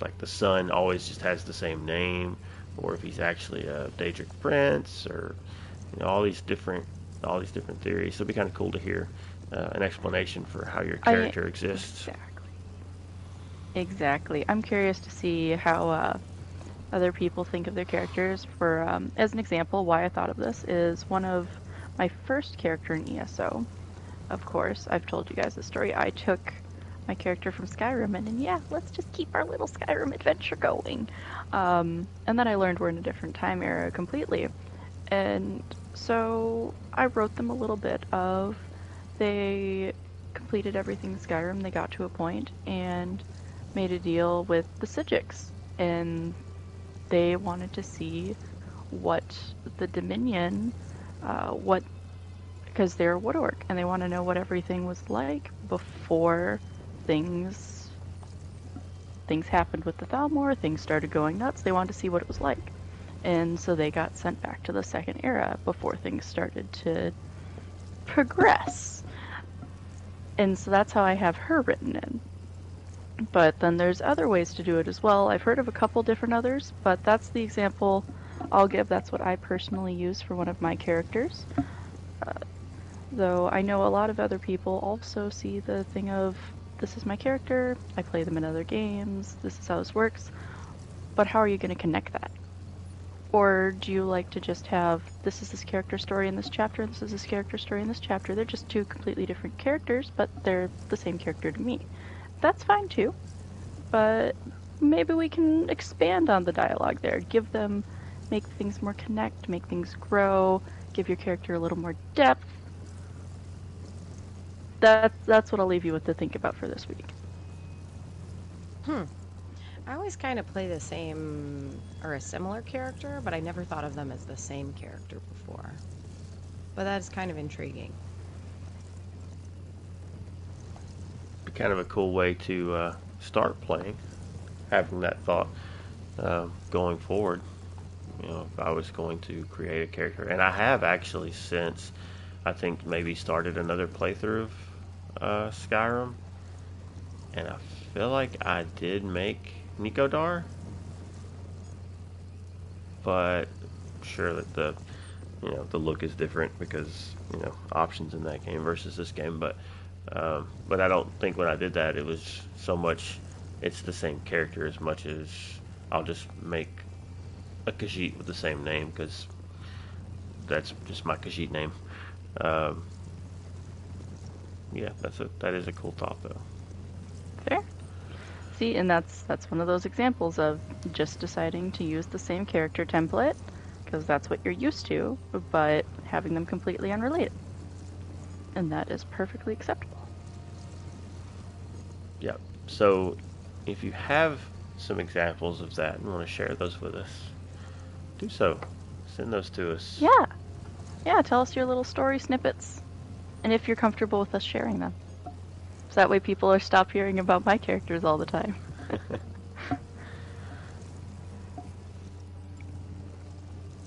like the son always just has the same name, or if he's actually a Daedric prince, or all these different theories. So it'd be kind of cool to hear an explanation for how your character exists. Exactly. I'm curious to see how other people think of their characters. For as an example, why I thought of this is one of my first character in ESO, of course, I've told you guys the story. I took my character from Skyrim, and yeah, let's just keep our little Skyrim adventure going. And then I learned we're in a different time era completely. And so I wrote them a little bit of, they completed everything in Skyrim, they got to a point, and made a deal with the Sijiks. And they wanted to see what the Dominion, because they're Wood Orc, and they want to know what everything was like before things happened with the Thalmor, things started going nuts. They wanted to see what it was like. And so they got sent back to the Second Era before things started to progress. And so that's how I have her written in. But then there's other ways to do it as well. I've heard of a couple different others, but that's the example I'll give. That's what I personally use for one of my characters. Though I know a lot of other people also see the thing of, this is my character, I play them in other games, this is how this works, but how are you going to connect that? Or do you like to just have, this is this character story in this chapter, and this is this character story in this chapter? They're just two completely different characters, but they're the same character to me. That's fine too, but maybe we can expand on the dialogue there, make things more connect, make things grow, give your character a little more depth. That's what I'll leave you with to think about for this week. I always kind of play the same or a similar character, but I never thought of them as the same character before. But that's kind of intriguing. Be kind of a cool way to start playing, having that thought going forward. You know, if I was going to create a character, and I have actually since I think maybe started another playthrough of Skyrim, and I feel like I did make Nikodar, but I'm sure that the look is different because options in that game versus this game. But I don't think when I did that it was so much it's the same character as much as I'll just make a Khajiit with the same name because that's just my Khajiit name. Yeah, that is a cool thought though. Fair. See, and that's one of those examples of just deciding to use the same character template because that's what you're used to, but having them completely unrelated. And that is perfectly acceptable. Yeah. So if you have some examples of that and want to share those with us, do so. Send those to us. Yeah, tell us your little story snippets. And if you're comfortable with us sharing them. So that way people are stop hearing about my characters all the time.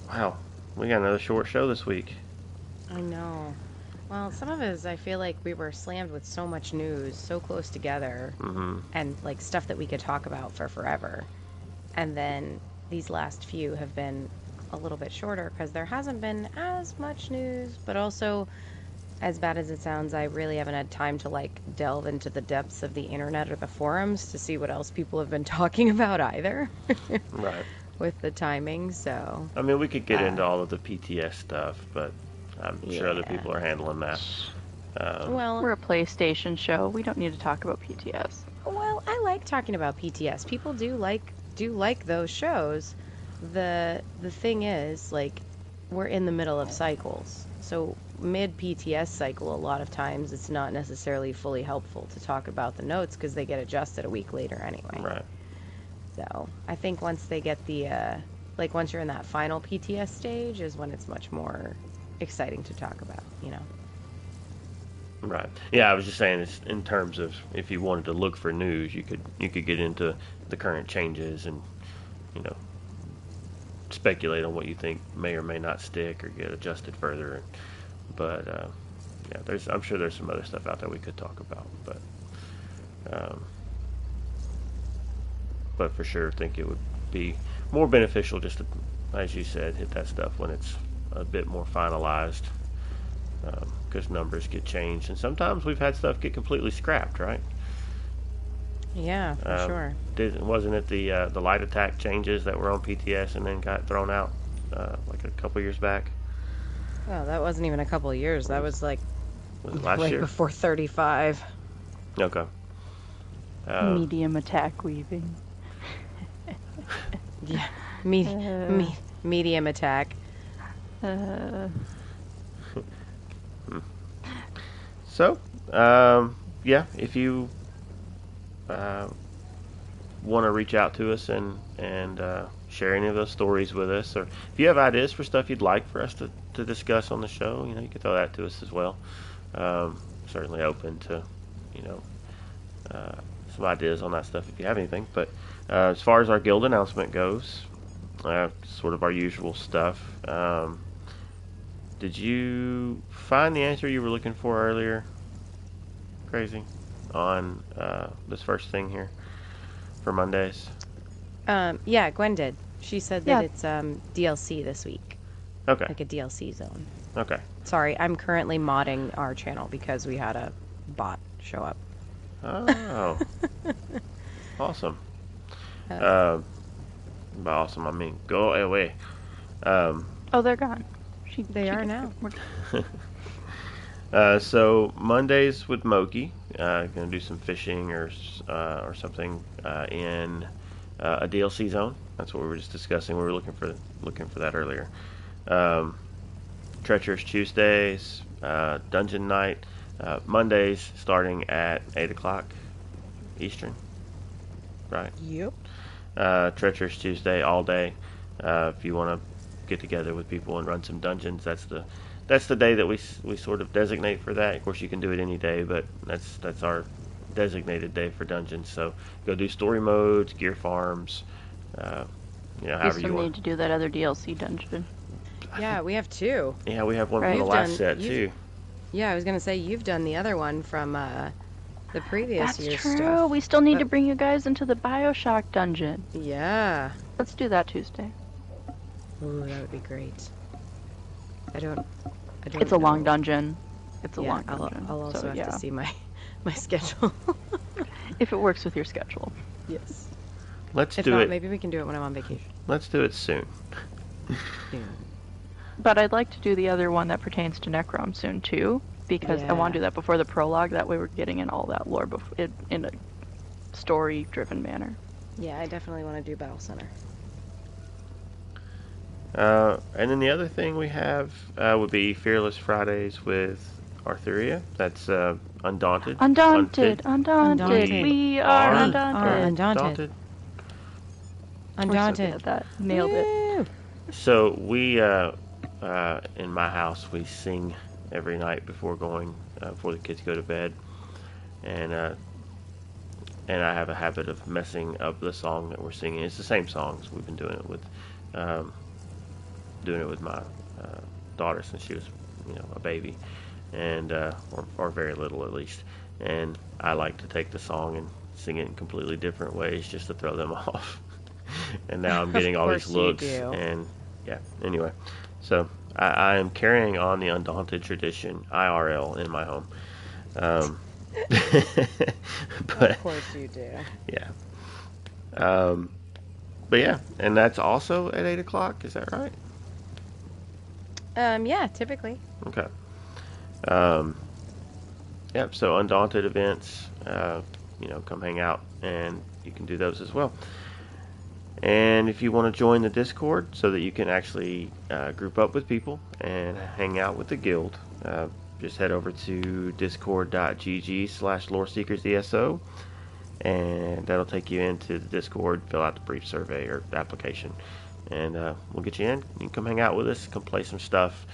Wow. We got another short show this week. I know. Well, some of it is I feel like we were slammed with so much news, so close together, and like stuff that we could talk about for forever. And then these last few have been a little bit shorter because there hasn't been as much news, but also, as bad as it sounds, I really haven't had time to like delve into the depths of the internet or the forums to see what else people have been talking about either. Right. With the timing, so. I mean, we could get into all of the PTS stuff, but I'm sure other people are handling that. Well, we're a PlayStation show. We don't need to talk about PTS. Well, I like talking about PTS. People do like those shows. The thing is, like, we're in the middle of cycles. So mid PTS cycle, a lot of times it's not necessarily fully helpful to talk about the notes because they get adjusted a week later anyway. Right. So I think once they get the once you're in that final PTS stage is when it's much more exciting to talk about, Right. Yeah, I was just saying it's in terms of if you wanted to look for news, you could get into the current changes and speculate on what you think may or may not stick or get adjusted further. But yeah, I'm sure there's some other stuff out there we could talk about, but for sure, I think it would be more beneficial just to, as you said, hit that stuff when it's a bit more finalized, because numbers get changed, and sometimes we've had stuff get completely scrapped, right? Yeah, for sure. Wasn't it the light attack changes that were on PTS and then got thrown out like a couple years back? Oh, that wasn't even a couple of years. That was like Was it last right year? before 35. Okay. Medium attack weaving. Yeah. Uh, Medium attack. uh, So, yeah, if you want to reach out to us and share any of those stories with us, or if you have ideas for stuff you'd like for us to discuss on the show, you can throw that to us as well. Certainly open to, you know, uh, some ideas on that stuff if you have anything. But as far as our guild announcement goes, sort of our usual stuff. Did you find the answer you were looking for earlier, Crazy, on this first thing here for Mondays? Yeah, Gwen did. She said that Yeah. it's DLC this week, Okay. like a DLC zone. Okay. Sorry, I'm currently modding our channel because we had a bot show up. Oh, awesome. By awesome, I mean go away. Um, oh, they're gone. They are gets now. it. so Mondays with Moki, gonna do some fishing or something in a DLC zone. That's what we were just discussing. We were looking for that earlier. Treacherous Tuesdays, Dungeon Night, Mondays starting at 8 o'clock Eastern. Right. Yep. Treacherous Tuesday all day. If you want to get together with people and run some dungeons, that's the day that we sort of designate for that. Of course, you can do it any day, but that's our designated day for dungeons. So go do story modes, gear farms, We however you still want. need to do that other DLC dungeon. Yeah, we have two. Yeah, we have one Right. from the You've last done- set you've- too. Yeah, I was gonna say you've done the other one from the previous That's year's true. stuff. We still need to But- bring you guys into the Bioshock dungeon. Yeah. Let's do that Tuesday. Ooh, that would be great. I don't. It's a long know. dungeon. It's a Yeah, long dungeon. I'll also so, have yeah. to see my schedule. If it works with your schedule. Yes. Let's If do not, it. maybe we can do it when I'm on vacation. Let's do it soon. But I'd like to do the other one that pertains to Necrom soon too, because I want to Yeah. do that before the prologue. That way we're getting in all that lore in a story-driven manner. Yeah, I definitely want to do Battle Center. And then the other thing we have would be Fearless Fridays with Arthuria. That's Undaunted. Undaunted. Undaunted. We are Are undaunted. Undaunted. We're so Undaunted. good at that. Nailed it. Woo! So we, in my house, we sing every night before before the kids go to bed, and I have a habit of messing up the song that we're singing. It's the same songs we've been doing it with my daughter since she was, a baby, and or very little at least. And I like to take the song and sing it in completely different ways just to throw them off. And now I'm getting all these course you looks, do. and yeah. Anyway, so I am carrying on the Undaunted tradition IRL in my home. But Of course you do. yeah. But yeah, and that's also at 8 o'clock. Is that right? Yeah, typically. Okay. Yep. So Undaunted events, come hang out, and you can do those as well. And if you want to join the Discord so that you can actually group up with people and hang out with the guild, just head over to discord.gg/loreseekersdso, and that'll take you into the Discord. Fill out the brief survey or application, and we'll get you in. You can come hang out with us, come play some stuff,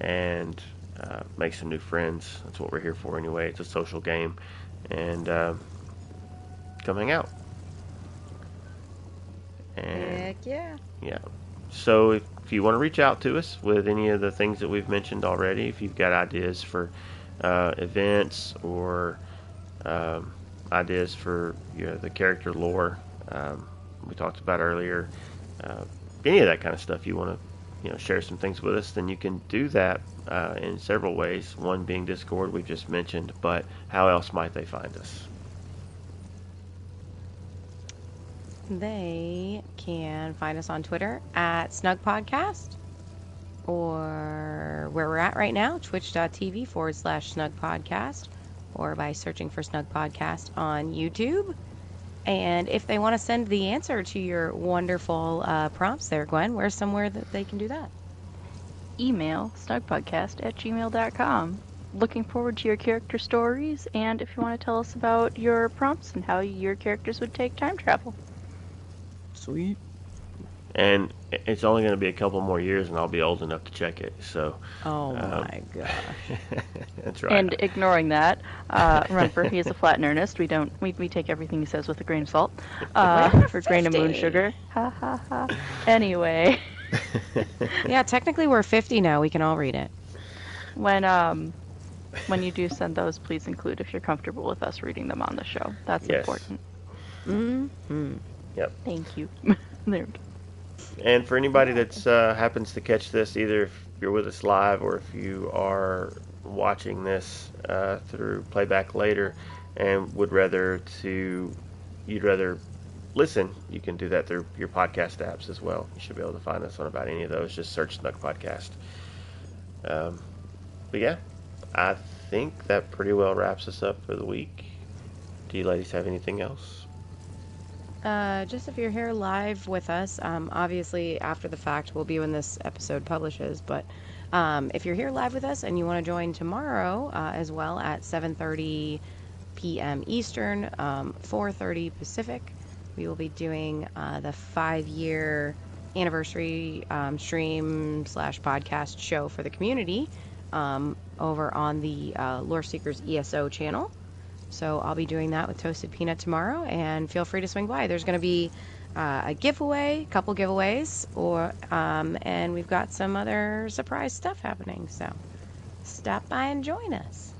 and make some new friends. That's what we're here for anyway. It's a social game, and come hang out. And Heck yeah. yeah. So if you want to reach out to us with any of the things that we've mentioned already, if you've got ideas for events or ideas for the character lore we talked about earlier, any of that kind of stuff, you want to share some things with us, then you can do that in several ways. One being Discord, we've just mentioned, but how else might they find us? They can find us on Twitter at Snugpod Cast. or where we're at right now, twitch.tv/snugpodcast, or by searching for Snug Podcast on YouTube. And if they want to send the answer to your wonderful prompts there, Gwen, where's somewhere that they can do that? Email snugpodcast@gmail.com. Looking forward to your character stories, and if you want to tell us about your prompts and how your characters would take time travel. Sweet. And it's only going to be a couple more years, and I'll be old enough to check it. So. Oh my gosh. That's right. And ignoring that, remember he is a flat nerdist. We take everything he says with a grain of salt. For grain of moon 50. sugar. Ha ha ha. Anyway. Yeah, technically we're 50 now. We can all read it. When you do send those, please include if you're comfortable with us reading them on the show. That's Yes. important. Mm-hmm. Yep. Thank you. There we go. And for anybody that's happens to catch this, either if you're with us live or if you are watching this through playback later and you'd rather listen, you can do that through your podcast apps as well. You should be able to find us on about any of those. Just search Snug Podcast. But yeah, I think that pretty well wraps us up for the week. Do you ladies have anything else? Just if you're here live with us, obviously after the fact will be when this episode publishes, but if you're here live with us and you want to join tomorrow as well at 7:30 p.m. Eastern, 4:30 Pacific, we will be doing the 5-year anniversary stream/podcast show for the community over on the Lore Seekers ESO channel. So I'll be doing that with Toasted Peanut tomorrow, and feel free to swing by. There's going to be a giveaway, a couple giveaways, and we've got some other surprise stuff happening. So stop by and join us.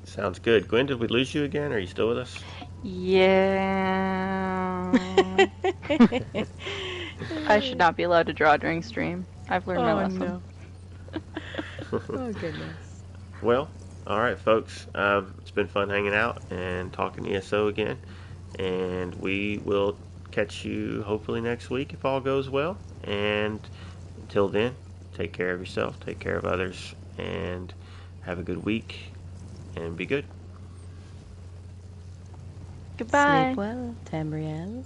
Sounds good. Gwen, did we lose you again? Are you still with us? Yeah. I should not be allowed to draw during stream. I've learned my lesson. No. Oh, goodness. Well, all right, folks. It's been fun hanging out and talking ESO again. And we will catch you hopefully next week if all goes well. And until then, take care of yourself, take care of others, and have a good week. And be good. Goodbye. Sleep well, Tamriel.